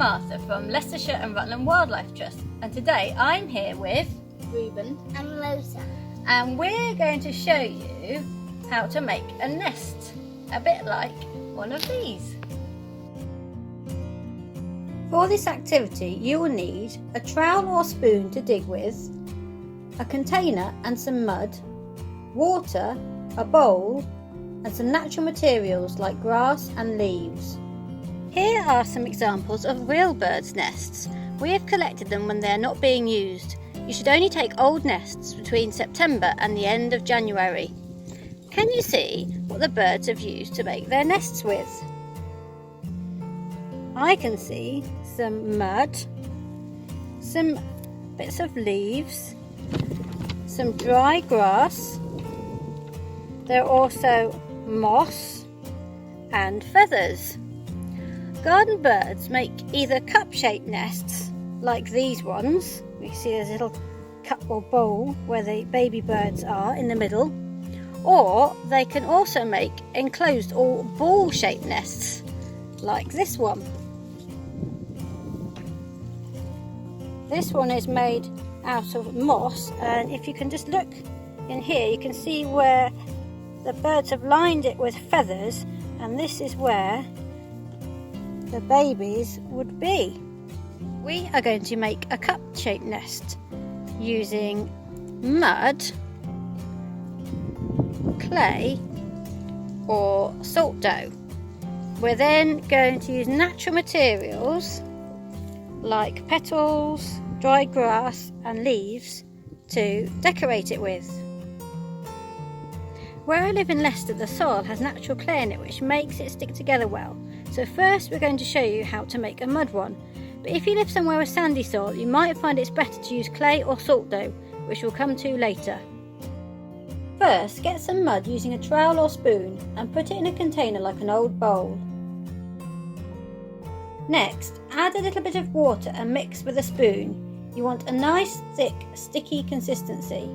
Martha from Leicestershire and Rutland Wildlife Trust, and today I'm here with Reuben and Rosa, and we're going to show you how to make a nest, a bit like one of these. For this activity you will need a trowel or spoon to dig with, a container and some mud, water, a bowl and some natural materials like grass and leaves. Here are some examples of real birds' nests. We have collected them when they are not being used. You should only take old nests between September and the end of January. Can you see what the birds have used to make their nests with? I can see some mud, some bits of leaves, some dry grass. There are also moss and feathers. Garden birds make either cup-shaped nests, like these ones. You see there's a little cup or bowl where the baby birds are in the middle, or they can also make enclosed or ball-shaped nests, like this one. This one is made out of moss, and if you can just look in here, you can see where the birds have lined it with feathers, and this is where the babies would be. We are going to make a cup-shaped nest using mud, clay or salt dough. We're then going to use natural materials like petals, dried grass and leaves to decorate it with. Where I live in Leicester, the soil has natural clay in it which makes it stick together well. So first we're going to show you how to make a mud one. But if you live somewhere with sandy soil, you might find it's better to use clay or salt dough, which we'll come to later. First, get some mud using a trowel or spoon and put it in a container like an old bowl. Next, add a little bit of water and mix with a spoon. You want a nice, thick, sticky consistency.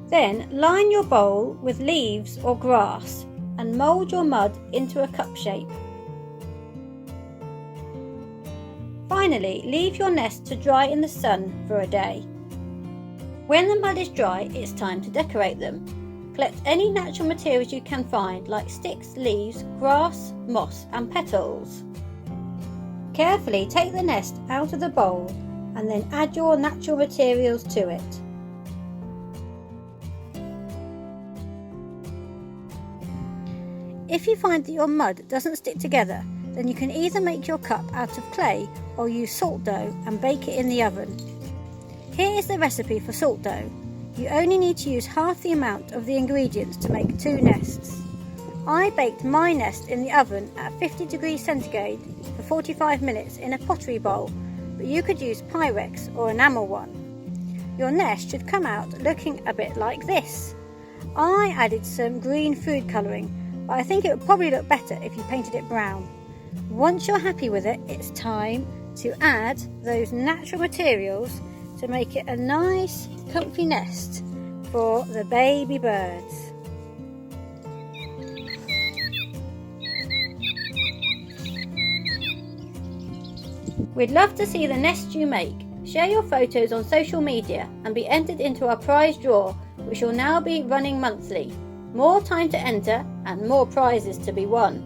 Then line your bowl with leaves or grass and mould your mud into a cup shape. Finally, leave your nest to dry in the sun for a day. When the mud is dry, it's time to decorate them. Collect any natural materials you can find, like sticks, leaves, grass, moss and petals. Carefully take the nest out of the bowl and then add your natural materials to it. If you find that your mud doesn't stick together, then you can either make your cup out of clay or use salt dough and bake it in the oven. Here is the recipe for salt dough. You only need to use half the amount of the ingredients to make 2 nests. I baked my nest in the oven at 50 degrees centigrade for 45 minutes in a pottery bowl, but you could use Pyrex or enamel one. Your nest should come out looking a bit like this. I added some green food colouring, but I think it would probably look better if you painted it brown. Once you're happy with it, it's time to add those natural materials to make it a nice, comfy nest for the baby birds. We'd love to see the nest you make. Share your photos on social media and be entered into our prize draw, which will now be running monthly. More time to enter and more prizes to be won.